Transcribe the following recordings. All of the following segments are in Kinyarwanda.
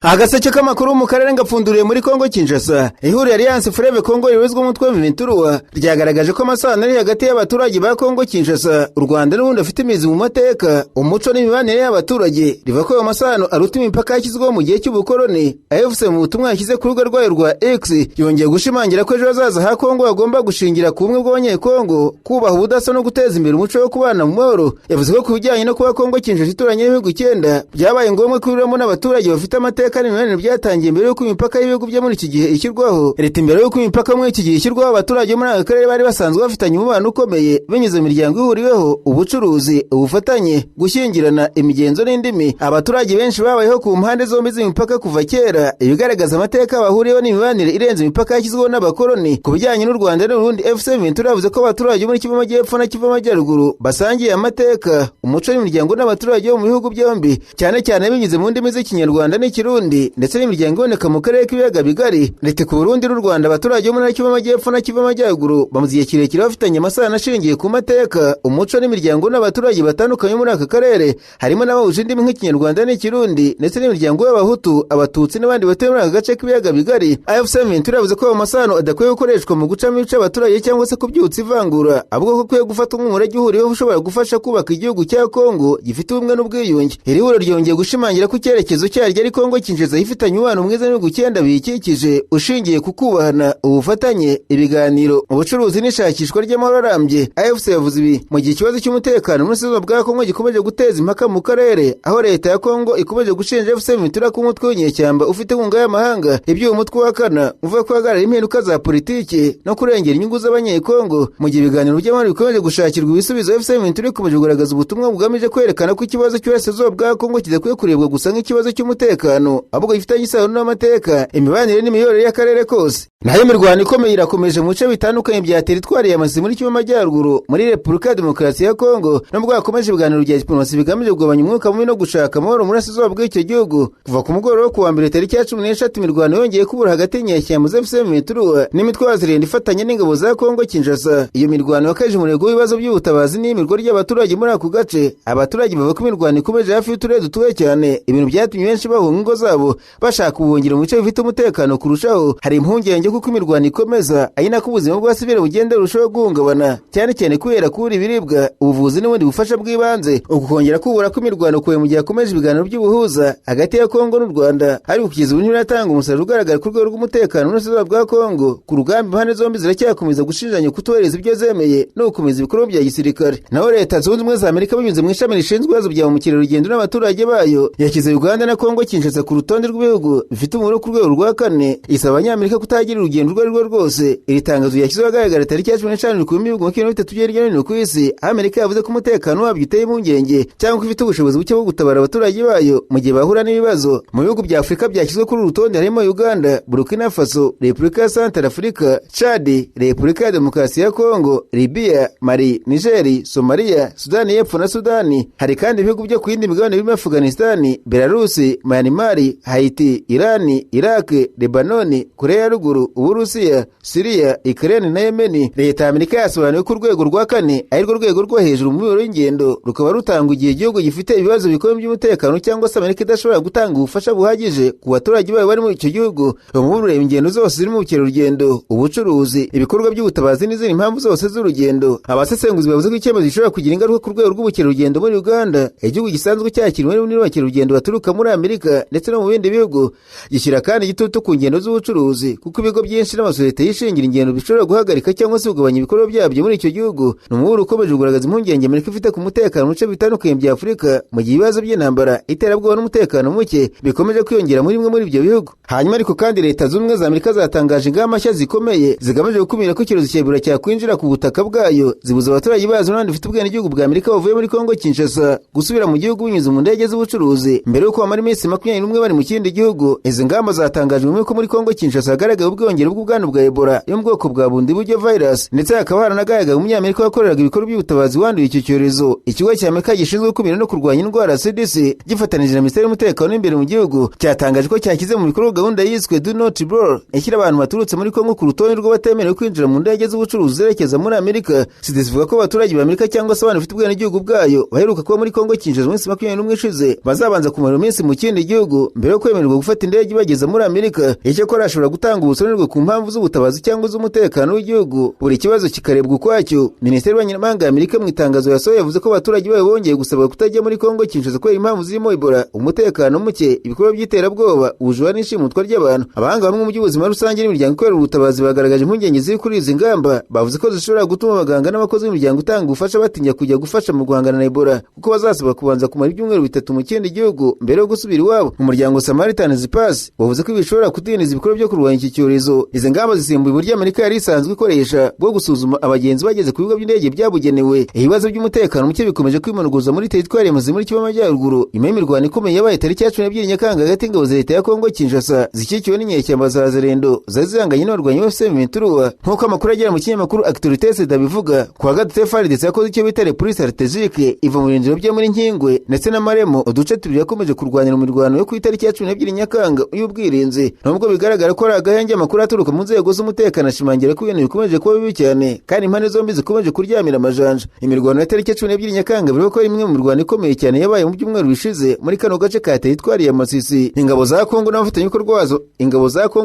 Agaseke k'amakuru mu karere ngapfunduriye muri Kongo Kinshasa. Ihuriro Alliance Fleuve Congo riwezwe umutwe w'Iventura ryagaragaje ko amasano ari hagati y'abaturage ba Kongo Kinshasa, u Rwanda n'ubundi afite imizi mu mateka, umuco n'imibanire y'abaturage. Riva ko ayo masano aruta imipaka yashyizweho mu gihe cy'ubukoloni. AFC mu butumwa yashyize ku rubuga rwayo rwa X yongeye gushimangira ko ejo hazaza ha Kongo hagomba gushingira ku bumwe bw'abanyekongo, kubaha ubudasa no guteza imbere umuco wo kubana mu mahoro. Yavuze ko kubijyanye no kuba Kongo Kinshasa ituranye n'ibihugu 9 byabaye ngombwa kubiriramo n'abaturage bafite amateka n'imibanire byatangiye mbere y'uko imipaka y'ibihugu byo muri iki gihe ishyirwaho. Leta mbere y'uko imipaka muri iki gihe ishyirwaho, abaturage muri aka karere bari basanzwe bafitanye umubano ukomeye binyuze mu miryango ihuriweho, ubucuruzi, ubufatanye, gushyingirana, imigenzo n'indimi. Abaturage benshi babayeho ku mpande zombi z'imipaka kuva kera, ibigaragaza amateka bahuriyeho n'imibanire irenze imipaka yashyizweho n'abakoloni. Ku bijyanye n'u Rwanda n'Uburundi, FC Ventura yavuze ko abaturage muri Kivu Amajyepfo na Kivu Amajyaruguru basangiye amateka, umuco n'imiryango n'abaturage bo mu bihugu byombi, cyane cyane binyuze mu ndimi z'Ikinyarwanda n'Ikirundi ndetse n'imiryango iboneka mu karere k'ibiyaga bigari. Leta ku Burundi n'u Rwanda, abaturage bo muri Kivu Amajyepfo na Kivu Amajyaruguru bamaze igihe kirekire bafitanye amasano ashingiye ku mateka, umuco n'imiryango n'abaturage batandukanye muri aka karere, harimo n'abahuje indimi nk'Ikinyarwanda n'Ikirundi ndetse n'imiryango y'Abahutu, Abatutsi n'abandi batuye muri aka gace k'ibiyaga bigari. AFC Ventura yavuze ko ayo masano adakwiye gukoreshwa mu gucamo ibice abaturage cyangwa se kubyutsa ivangura, ahubwo ko kwiye gufatwa nk'umurage uhuriweho ushobora gufasha kubaka igihugu cya Kongo gifite ubumwe n'ubwiyunge. Iri huriro ryongeye gushimangira ko icyerekezo cyaryo ari Kongo Kinshasa ifitanye umubano mwiza n'ibihugu 9 biyikikije ushingiye ku kubahana, ubufatanye, ibiganiro, ubucuruzi n'ishakishwa ry'amahoro arambye. AFC yavuze ibi mu gihe ikibazo cy'umutekano muri Sudani bwa Kongo gikomeje guteza impaka mu karere, aho leta ya Kongo ikomeje gushinja AFC Ventura ku mutwe w'inyeshyamba ufite inkunga y'amahanga. Ibyo uyu mutwe wakana uvuga ko hagarara impinduka za politiki no kurengera inyungu z'abanyekongo. Mu gihe ibiganiro by'amahoro bikomeje gushakirwa ibisubizo, AFC Ventura ikomeje kugaragaza ubutumwa bugamije kwerekana ko ikibazo cy'uburasirazuba bwa Kongo kidakwiye kurebwa gusa nk'ikibazo cy'umutekano, ahubwo gifitanye isano n'amateka, imibanire n'imiyoborere y'akarere kose. Nayo imirwano ikomeye irakomeje mu bice bitandukanye bya teritwari ya Masisi muri Kivu Amajyaruguru muri Repubulika ya Demokarasi ya Kongo, nubwo hakomeje ibiganiro bya diplomasi bigamije kugabanya umwuka mubi no gushaka amahoro muri burasirazuba bw'icyo gihugu. Kuva ku mugoroba wo kuwa mbere tariki ya 13 imirwano yongeye kubura hagati y'inyeshyamba za FC Ventura n'imitwe y'abazirenda ifatanye n'ingabo za Kongo Kinshasa. Iyo mirwano yakaje umurego w'ibibazo by'ubutabazi n'imirwa ry'abaturage muri ako gace. Abaturage bavuga ko imirwano ikomeje hafi y'uturere dutuwe cyane, ibintu byatumye benshi bahunga ingo zabo bashaka ubuhungiro mu bice bifite umutekano kurushaho. Hari impungenge kuko imirwano ikomeza ari nako ubuzima bwa sivile bugenda burushaho guhungabana, cyane cyane kubera kubura ibiribwa, ubuvuzi n'ubundi bufasha bw'ibanze. Ukongera kubura ko imirwano kuwe mu gihe akomeje ibiganiro by'ubuhuza hagati ya Kongo n'u Rwanda, ari kugeza ubu ntiratanga umusaruro ugaragara ku rwego rw'umutekano n'ubusugire bwa Kongo. Ku rugamba impande zombi ziracyakomeza gushinjanya kutubahiriza ibyo zemeye no gukomeza ibikorwa bya gisirikare. Naho Leta Zunze Ubumwe za Amerika binyuze mu ishami rishinzwe ibibazo bya mukerarugendo n'abaturage bayo yashyize Uganda na Kongo Kinshasa ku rutonde rw'ibihugu bifite umubare ku rwego rwa 4, isaba Abanyamerika kutagira urugendo urwo ari rwo rwose. Iri tangazo yashyizeho agaragara tariki ya 15 ku bihugu 23 by'iryo no ku isi. Amerika yavuze ko umutekano wabyo uteye impungenge cyangwa ko ifite ubushobozi buke bwo gutabara abaturage bayo mu gihe bahura n'ibibazo. Mu bihugu bya Afurika byashyizwe kuri uru rutonde harimo Uganda, Burkina Faso, Repubulika ya Centrafrica, Chad, Repubulika ya Demokarasi ya Kongo, Libya, Mali, Niger, Somalia, Sudani y'Epfo na Sudani. Hari kandi ibihugu byo ku yindi migabane birimo Afghanistan, Belarus, Myanmar, Haiti, Iran, Iraq, Lebanon, Korea ya Ruguru, Uburusiya, Syria, Ukraine na Yemen. Leta ya Amerika yasobanuye ko urwego rwa 4 ari rwo rwego rwo hejuru mu miboro y'ingendo, rukaba rutanga igihe igihugu gifite ibibazo bikomeye by'umutekano cyangwa se Amerika idashobora gutanga ubufasha buhagije ku baturage bayo bari muri icyo gihugu. Bamubura ingendo zose ziri mu bukerarugendo, ubucuruzi, ibikorwa by'ubutabazi n'izindi impamvu zose z'urugendo. Abasesenguzi bavuze ko icyemezo gishobora kugira ingaruka ku rwego rw'ubukerarugendo muri Uganda, igihugu gisanzwe cyakiriwe n'abakerarugendo baturuka muri Amerika ndetse no mu bindi bihugu. Gishyira kandi igitutu ku ngendo z'ubucuruzi, kuko ibigo byinshi n'amasosiyete yishingira ingendo bishobora guhagarika cyangwa se kugabanya ibikorwa byabyo muri icyo gihugu. N'umuburo ukomeje kugaragaza impungenge Amerika ifite ku mutekano mu bice bitandukanye bya Afurika, mu gihe ibibazo by'intambara, iterabwoba n'umutekano muke bikomeje kwiyongera muri bimwe muri ibyo bihugu. Hanyuma ariko kandi Leta Zunze Ubumwe za Amerika zatangaje ingamba nshya zikomeye zigamije gukumira ko icyorezo cya Ebola cyakwinjira ku butaka bwayo, zibuza abaturage bazo n'abandi bafite ubwenegihugu bwa Amerika bavuye muri Kongo Kinshasa gusubira mu gihugu binyuze mu ndege z'ubucuruzi mbere yuko bamara iminsi 21 bari mu kindi gihugu. Izi ngamba zatangajwe nyuma y'uko muri Kongo Kinshasa hagaragaye ubwiyongere bw'ubwandu bwa Ebola yo mu bwoko bwa bundiburyo virus, ndetse hakaba haranagaragaye umunyamerika wakoreraga ibikorwa by'ubutabazi wanduye icyo cyorezo. Ikigo cya Amerika gishinzwe gukumira no kurwanya indwara CDC gifatanije na Minisiteri y'Umutekano w'imbere mu gihugu cyatangaje ko cyashyize mu bikorwa gahunda yiswe Do Not Board ishyira abantu baturutse muri Kongo ku rutonde rw'abatemerewe kwinjira mu ndege z'ubucuruzi zerekeza muri Amerika. CITES ivuga ko abaturage ba Amerika cyangwa se abantu bafite ubwenegihugu bwayo baheruka kuba muri Kongo Kinshasa mu minsi 21 ishize bazabanza kumara iminsi mu kindi gihugu mbere yo kwemererwa gufata indege bageza muri Amerika. Icyo ko arashobora gutanga ubusonerwe ku mpamvu z'ubutabazi cyangwa z'umutekano w'igihugu, buri kibazo kikarebwa ukwacyo. Minisiteri y'Abanyamahanga ya Amerika mu itangazo yasohoye yavuze ko abaturage bayo bongeye gusabwa kutajya muri Kongo Kinshasa kubera impamvu zirimo Ebola, umutekano muke, ibikorwa by'iterabwoba, ubujura n'ishimutwa ry'abantu. Abahanga bamwe mu by'ubuzima rusange n'imiryango ikorera ubutabazi bagaragaje impungenge ziri kuri izi ngamba, bavuze ko zishobora gutuma abaganga n'abakozi b'imiryango utanga ubufasha batinya kujya gufasha mu guhangana na Ebola, kuko bazasaba kubanza kumara ibyumweru 3 mu kindi gihugu mbere yo gusubira iwabo. Mu muryango Samaritan's Pass bavuze ko bishobora kudindiza ibikorwa byo kurwanya iki cyorezo. Izi ngamba zisimbuye uburyo Amerika yari isanzwe ikoresha bwo gusuzuma abagenzi bageze ku bigo by'indege byabugenewe. Ibibazo by'umutekano muke bikomeje kwimanuguza muri teritwari y'amazi muri Kivu y'Amajyaruguru nyuma y'imirwano ikomeye yabaye tariki ya 12 Nyakanga hagati y'ingabo za leta ya Kongo Kinshasa zikikiwe n'inyeshyamba za Zalendo zari zihanganye n'abarwanyi ba M23. Nk'uko amakuru agera mu kinyamakuru Actualités dabivuga, kuwa gatatu FARDC yakoze icyo bita reprise stratégique iva mu birindiro byo muri Nkingwe ndetse na Maremo, uduce tubiri yakomeje kurwanira mu mirwano yo ku itariki ya 12 Nyakanga y'ubwirinzi. Nubwo bigaragara ko ari agahenge amakuru aturuka mu nzego z'umutekano ashimangira ko ibintu bikomeje kuba bibi cyane kandi impande zombi zikomeje kuryamira amajanja. Imirwano ya tariki ya 12 Nyakanga bivuga ko ari imwe mu mirwano ikomeye cyane yabaye mu byumweru bishize muri kano gace ka teritwari ya Masisi. Ingabo za Kongo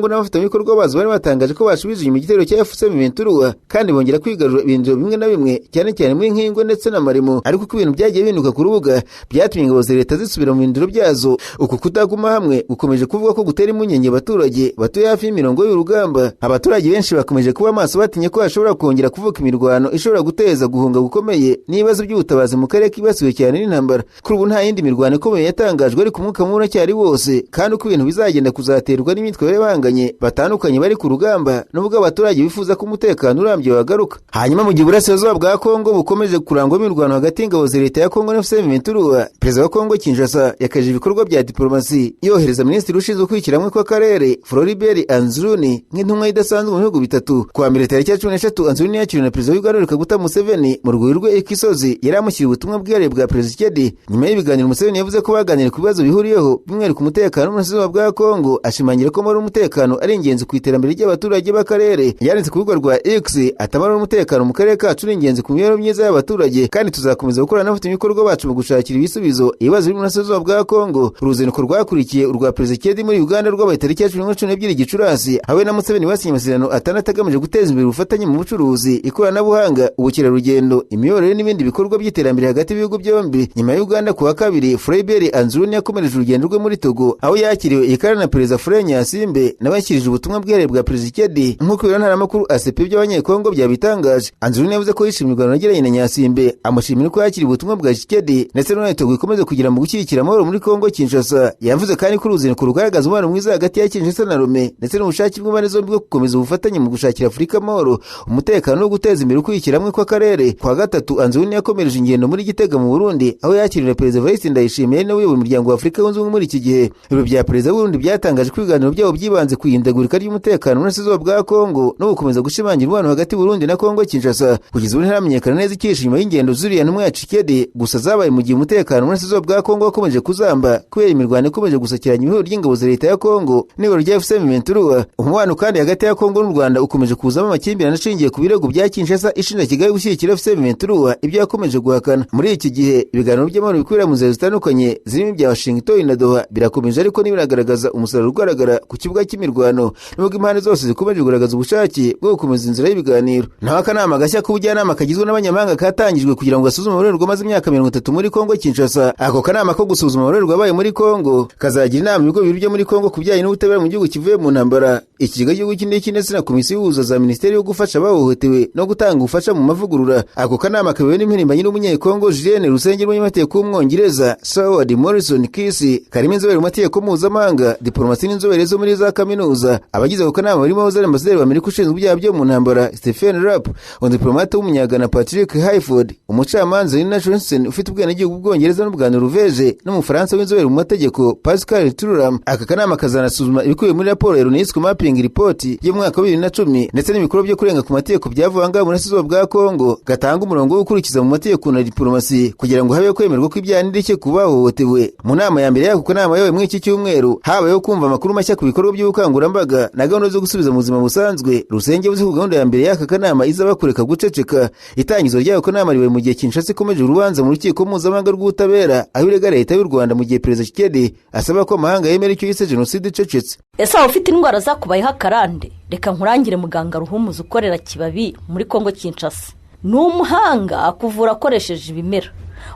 n'abafatanyabikorwa bazo bari batangaje ko bashubije inyuma igitero cya M23 kandi bongera kwigarura ibintu bimwe na bimwe cyane cyane muri Nkingwe ndetse na Maremo. Ariko ko ibintu byagiye binuka ku rubuga byatumye ingabo za leta zisubira mu bindiro byazo. Uku kutaguma hamwe gukomeje kuvuga ko gutera impungenge abaturage batuye hafi y'imirongo y'urugamba. Abaturage benshi bakomeje kuba maso batinye ko hashobora kongera kuvuka imirwano ishobora guteza guhunga gukomeye n'ibibazo by'ubutabazi mu karere kibasiwe cyane n'intambara. Kuri ubu nta yindi mirwano ikomeye yatangajwe ariko umwuka mubi cyari wose, kandi uko ibintu bizagenda kuzaterwa n'imitwe y'abanganye batandukanye bari ku rugamba nubwo abaturage bifuza ko umutekano urambye wagaruka. Hanyuma mu gihe uburasirazuba bwa Kongo bukomeje kurangwa imirwano hagati y'ingabo za leta ya Kongo na M23, perezida wa Kongo Kinshasa yakaje ibikorwa bya diplomasi yohereza minisitiri ushinzwe kwikiramwe kw'akarere Floribert Anzuruni nk'intumwa idasanzwe mu bihugu bitatu. Kwa mbere tariki ya 13 Anzuruni yakiriwe na perezida w'Uganda Kaguta Museveni mu rwego rw'Ikisozi yari amushyiriye ubutumwa bwihariye bwa perezida Tshisekedi. Nyuma y'ibiganiro Museveni yavuze ko baganiriye ku bibazo bihuriyeho by'umwihariko umutekano n'uburasirazuba bwa Kongo, ashimangira ko muri umutekano ari ingenzi ku iterambere ry'abaturage b'akarere. Yanditse ku rubuga rwa X atamara umutekano mu karere kacu ari ingenzi ku mibereho myiza y'abaturage kandi tuzakomeza gukorana n'abafatanyabikorwa bacu mu gushakira ibisubizo ibibazo biri mu burasirazuba bwa Kongo. Uruzinduko rwakurikiye urwa perezida Tshisekedi muri Uganda rwabaye tariki ya 12 Gicurasi, abe na Museveni basinye amasezerano atandatu agamije guteza imbere ubufatanye mu bucuruzi, ikoranabuhanga, ubukerarugendo, imiyoborere n'ibindi bikorwa by'iterambere hagati y'ibihugu byombi. Nyuma ya Uganda kuwa kabiri, Floribert Anzuruni yakomereje urugendo rwe muri Togo aho yakiriwe ikara na perezida Fred Nyasimbe n'abashyirije ubutumwa bwihariye bwa perezida Tshisekedi. Nk'uko ibiro makuru ACP by'abanyekongo byabitangaje, Anzuruni yavuze ko yishimiye urugendo yagiranye na Nyasimbe, amushimira ko yakiriye ubutumwa bwa Tshisekedi ndetse n'uko Togo ikomeze kugira mu gushyigikira amahoro muri Kongo Kinshasa. Yavuze kandi ko uruzinduko rugaragaza umubano mwiza hagati ya Kinshasa na Lome ndetse n'ubushake bw'impande zombi bwo gukomeza ubufatanye mu gushakira Afurika amahoro, umutekano no guteza imbere ukwikiramwe kw'akarere. Kwa gatatu Anzuruni yakomereje ingendo muri Gitega mu Burundi aho yakiriwe perezida Evariste Ndayishimiye nawe uyoboye umuryango wa Afurika yunze ubumwe muri iki gihe. Ibiro bya perezida w'Uburundi byatangaje ko ibiganiro byabo byibanze ku ihindagurika ry'umutekano mu burasirazuba bwa Kongo no gukomeza gushimangira umubano hagati y'Uburundi na Kongo Kinshasa. Kugeza ubu ntiramenyekana neza icyishe nyuma y'ingendo zuriya ntumwa ya Tshisekedi, gusa zabaye mu gihe umutekano mu burasirazuba bwa Kongo wakomeje kuzamba kubera imirwano ikomeje gusakiranya ihuriro ry'ingabo za leta ya Kongo n'ihuriro rya M23. Umubano kandi hagati ya Kongo n'u Rwanda ukomeje kuzamo amakimbirane ashingiye ku birego bya Kinshasa ishinja Kigali gushyigikira M23 ibyo yakomeje guhakana. Muri iki gihe ibiganiro by'amahoro bikwira mu nzego zitandukanye zirimo ibya Washington na Doha birakomeje, ariko ntibiragaragaza umusaruro ugaragara ku kibuga cy'imirwano nubwo impande zose zikomeje kugaragaza ubushake bwo gukomeza inzira y'ibiganiro. Naho akanama gashya k'ubujyanama kagizwe n'abanyamahanga katangijwe kugira ngo gasuzume amarorerwa maze imyaka 30 muri Kongo Kinshasa. Ako kanama ko gusuzuma amarorerwa abaye muri Kongo kazagira inama ibigo bibiri byo muri Kongo kubijyanye n'ubutabera mu gihugu kivuye mu ntambara. Ikigega cy'igihugu cy'indege ndetse na komisiyo y'ubuza za minisiteri yo gufasha abahohotewe no gutanga ubufasha mu mavugurura. Ako kanama kabewe n'impirimbanyi n'umunyekongo Julienne Rusengero w'umunyamategeko w'umwongereza Saward Morrison Kisi, karimo inzobere mu mategeko mpuzamahanga, diplomasi n'inzobere zo muri za kaminuza. Abagize ako kanama barimo Ozari Ambasaderi wa Amerika ushinzwe ibyaha byo mu ntambara Stephen Rapp, umudiplomate w'umunyagana Patrick Hayford, umucamanza Nina Johnson ufite ubwenegihugu bw'Ubwongereza n'ubwa Norvège, n'umufaransa w'inzobere mu mategeko Pascal Thuram. Aka kanama kazanasuzuma ibikubiye muri raporo ya UNESCO Mapping Scoping Report y'umwaka wa 2010 ndetse n'ibikoro byo kurenga ku mategeko byavanga muri Burasirazuba bwa Kongo gatanga umurongo wo gukurikiza mu mategeko na diplomasi kugira ngo habe kwemerwa ko ibyaha n'indishyi kubahohotewe. Mu nama ya mbere yako nama yawe muri iki cyumweru habayeho kumva amakuru mashya ku bikorwa by'ubukangurambaga na gahunda zo gusubiza mu buzima busanzwe. Rusenge buze ku gahunda ya mbere y'aka kanama izaba kureka guceceka. Itangizo ryayo kanama ribaye mu gihe Kinshasa ikomeje urubanza mu rukiko mpuzamahanga rw'ubutabera aho irega leta y'u Rwanda mu gihe Perezida Tshisekedi asaba ko amahanga yemera icyo yise jenoside icecetse. Ese aho ufite indwara zakubayeho akarande, reka nkurangire muganga Ruhumuza ukorera Kibabi muri Kongo Kinshasa. Ni umuhanga akuvura akoresheje ibimera.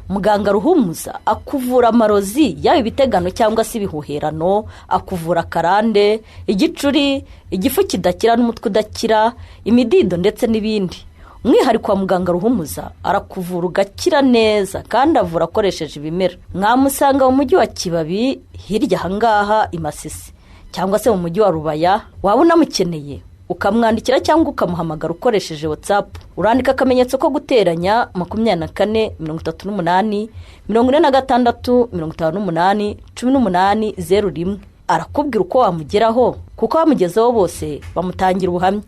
Muganga Ruhumuza akuvura amarozi yaba ibitegano cyangwa se ibihuherano, akuvura akarande, igicuri, igifu kidakira n'umutwe udakira, imidido ndetse n'ibindi. Umwihariko wa muganga Ruhumuza arakuvura ugakira neza kandi avura akoresheje ibimera. Mwamusanga mu mujyi wa Kibabi hirya hangaha i Masisi cyangwa se mu mujyi wa Rubaya. Waba unamukeneye ukamwandikira cyangwa ukamuhamagara ukoresheje WhatsApp. Urandika akamenyetso ko guteranya 24 38 46 58 18 arakubwira uko wamugeraho kuko bamugezeho bose bamutangira ubuhamya.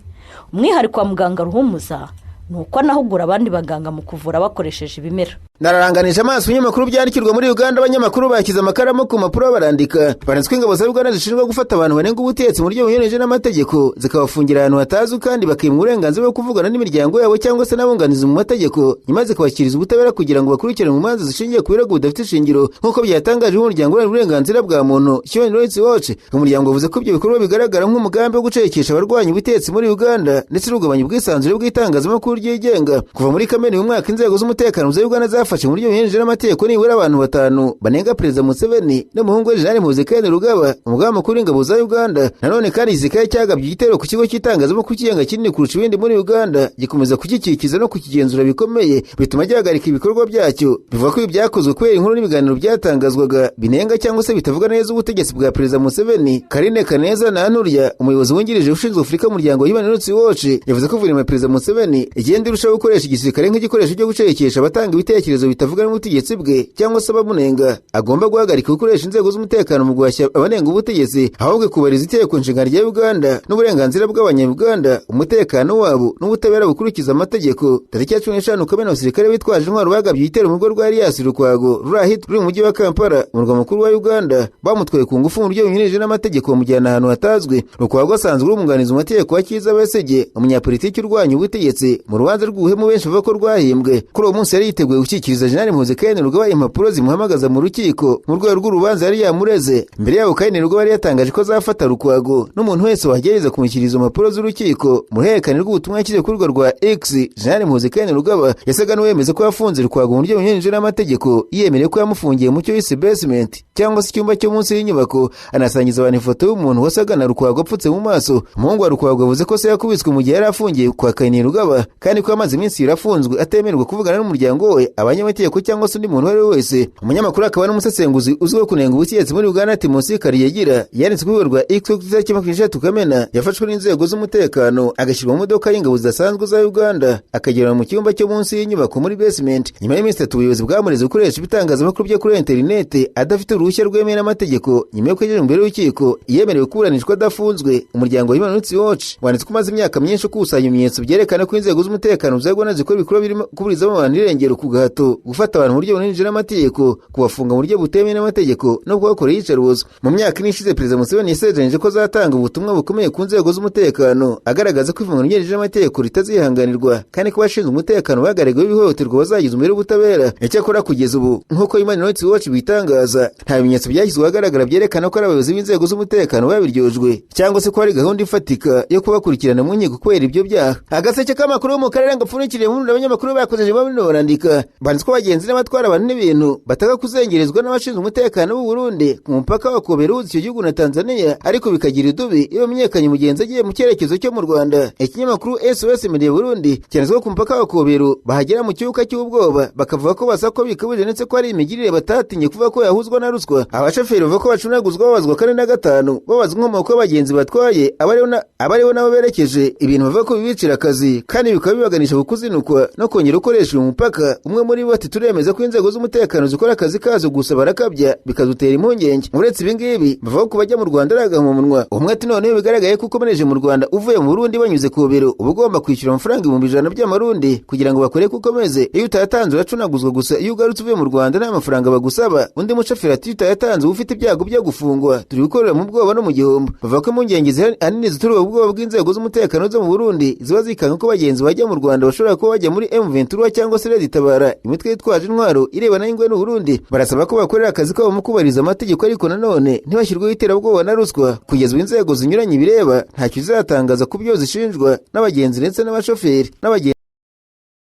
Umwihariko wa muganga Ruhumuza nuko anahugura abandi baganga mu kuvura bakoresheje ibimera. Nararanganije amaso ibinyamakuru byandikirwa muri Uganda. Abanyamakuru bakiza amakaramu ku mpapuro barandika baranditswe ingabo za Uganda zishinzwe gufata abantu banenga ubutegetsi mu buryo bunyuranyije n'amategeko zikabafungira ahantu hatazwi kandi bakimwa uburenganzira bwo kuvugana n'imiryango yabo cyangwa se n'abunganizi mu mategeko nyuma zikabashyikiriza ubutabera kugira ngo bakurikirane mu manza zishingiye ku birego bidafite ishingiro nk'uko byatangaje umuryango w'uburenganzira bwa muntu Human Rights Watch. Umuryango uvuze ko ibyo bikorwa bigaragara nk'umugambi wo gucecekesha abarwanya ubutegetsi muri Uganda ndetse n'ugabanya ubwisanzure bw'itangazamakuru ryigenga. Kuva muri Kamena uyu mwaka inzego z'umutekano za Uganda zafashe muri buryo bunyuranyije n'amategeko nibura abantu 5 banenga Perezida Museveni n'umuhungu we Jenerali Muhoozi Kainerugaba, umugaba mukuru w'ingabo za Uganda. Nanone kandi igisirikare cyagabye igitero ku kigo cy'itangazamakuru kigenga kinini kurusha ibindi muri Uganda gikomeza kukikikiza no kukigenzura bikomeye bituma gihagarika ibikorwa byacyo. Bivuga ko ibi byakozwe kubera inkuru n'ibiganiro byatangazwaga binenga cyangwa se bitavuga neza ubutegetsi bwa Perezida Museveni. Karine Kaneza Nanturya, umuyobozi wungirije ushinzwe Afurika mu muryango wa Human Rights Watch, yavuze ko guverinoma ya Perezida Museveni igenda irushaho gukoresha igisirikare nk'igikoresho cyo gucecekesha abatanga ibitekerezo bitavuga n'ubutegetsi bwe cyangwa se abamunenga. Agomba guhagarika gukoresha inzego z'umutekano mu guhashya abanenga ubutegetsi ahubwo kubariza itegeko nshinga rya Uganda n'uburenganzira bw'abanya-Uganda, umutekano wabo n'ubutabera bukurikiza amategeko. Tariki ya 15 Kamena abasirikare bitwaje intwaro bagabye igitero mu rugo rwa Elias Lukwago ruri mu mujyi wa Kampala mu murwa mukuru wa Uganda. Bamutwaye ku ngufu mu buryo bunyuranyije n'amategeko bamujyana ahantu hatazwi. Lukwago asanzwe ari umwunganizi mu mategeko wa Kizza Besigye, umunyapolitiki urwanya ubutegetsi mu rubanza rw'ubuhemu benshi bavuga ko rwahimbwe. Kuri uwo munsi yari yiteguye gushyikiriza Jenerali Muhoozi Kainerugaba impapuro zimuhamagaza mu rukiko mu rwego rw'urubanza yari yamureze. Mbere yabo Kainerugaba yari yatangaje ko azafata Lukwago n'umuntu wese wagereza kumushyikiriza impapuro z'urukiko. Mu ruhererekane rw'ubutumwa yashyize kuri rwa X, Jenerali Muhoozi Kainerugaba yasaga n'uwemeza ko yafunze Lukwago mu buryo bunyuranyije n'amategeko, yemereye ko yamufungiye mu cyo yise basement cyangwa se icyumba cyo munsi y'inyubako. Anasangiza abantu ifoto y'umuntu wasaga na Lukwago apfutse mu maso. Umuhungu wa Lukwago yavuze ko se yakubiswe mu gihe yari afungiye kwa Kainerugaba kandi ko amaze iminsi yarafunzwe atemererwa kuvugana n'umuryango we, abanyamategeko cyangwa se undi muntu wari wese. Umunyamakuru akaba n'umusesenguzi uzwiho kunenga ubutegetsi muri Uganda Timosi Karyegira yanditse ku rwa X ku itariki 26 Kamena yafashwe n'inzego z'umutekano agashyirwa mu modoka y'ingabo zidasanzwe za Uganda akagera mu cyumba cyo munsi y'inyubako muri basement. Nyuma y'iminsi 3 ubuyobozi bwamureze gukoresha ibitangazamakuru byo kuri internet adafite uruhushya rwemewe n'amategeko. Nyuma yo kwejeje imbere y'urukiko yemerewe kuburanishwa adafunzwe. Umuryango wa Human Rights Watch wanditse ko umaze imyaka myinshi ukusanya ibimenyetso byerekana ko inzego z'umutekano za Uganda zikora ibikorwa birimo kuburizamo abantu irengero ku gahato, gufata abantu mu buryo bunyuranyije n'amategeko, kubafunga mu buryo butemewe n'amategeko no kubakora iyicarubozo. Mu myaka ishize Perezida Museveni yasezeranije ko azatanga ubutumwa bukomeye ku nzego z'umutekano agaragaza ko ivangura rinyuranyije n'amategeko ritazihanganirwa kandi ko abashinzwe umutekano bagaragaye ibihohoterwa bazagiza imbere y'ubutabera. Icyakora kugeza ubu nk'uko Human Rights Watch bitangaza nta bimenyetso byashyizwe ahagaragara byerekana ko ari abayobozi b'inzego z'umutekano babiryojwe cyangwa se ko hari gahunda ifatika yo kubakurikirana mu nkiko kubera ibyo byaha. Agaseke k'amakuru yo mu karere ngapfunikiriye mu abanyamakuru bakozeje babino barandika banditse ko bagenzi n'abatwara abantu n'ibintu bataka kuzengerezwa n'abashinzwe umutekano w'u Burundi ku mupaka wa Koberuzi icyo gihugu na Tanzania, ariko bikagira idubi iyo bamenyekanye mugenzi agiye mu cyerekezo cyo mu Rwanda. Ikinyamakuru SOS Media Burundi cyanditswe ku mupaka wa Koberu bahagera mu cyuka cy'ubwoba bakavuga ko basako bikabuje ndetse ko ari imigirire batatinye kuvuga ko yahuzwa na ruswa. Abashoferi bavuga ko bacunaguzwa babazwa 4 na 5 babazwa inkomoko y'abagenzi batwaye abariho nabo berekeje ibintu bavuga ko bibicira akazi kandi bikaba bibaganisha ku kuzinukwa no kongera ukoresha umupaka. Umwe muri muri bo bati turemeza ko inzego z'umutekano zikora akazi kazo gusa barakabya bikadutera impungenge. Uretse ibi ngibi bavuga ko bajya mu Rwanda ari agahomamunwa. Umwe ati noneho bigaragaye ko ukomereje mu Rwanda uvuye mu Burundi banyuze ku biro uba ugomba kwishyura amafaranga 100 by'amarundi kugira ngo bakore ko ukomeze. Iyo utayatanze uracunaguzwa gusa, iyo ugarutse uvuye mu Rwanda nta mafaranga bagusaba. Undi mushoferi ati utayatanze ufite ibyago byo gufungwa, turi gukorera mu bwoba no mu gihombo. Bavuga ko impungenge ahanini zituruka mu bwoba bw'inzego z'umutekano zo mu Burundi ziba zikanga ko bagenzi bajya mu Rwanda bashobora kuba bajya muri M23 cyangwa se Red Tabara, imitwe yitwaje intwaro irebana n'ingwe n'u Burundi. Barasaba ko bakorera akazi kabo mu kubariza amategeko, ariko nanone ntibashyirweho iterabwoba na ruswa. Kugeza ubu inzego zinyuranye bireba ntacyo zizatangaza ku byo zishinjwa n'abagenzi ndetse n'abashoferi.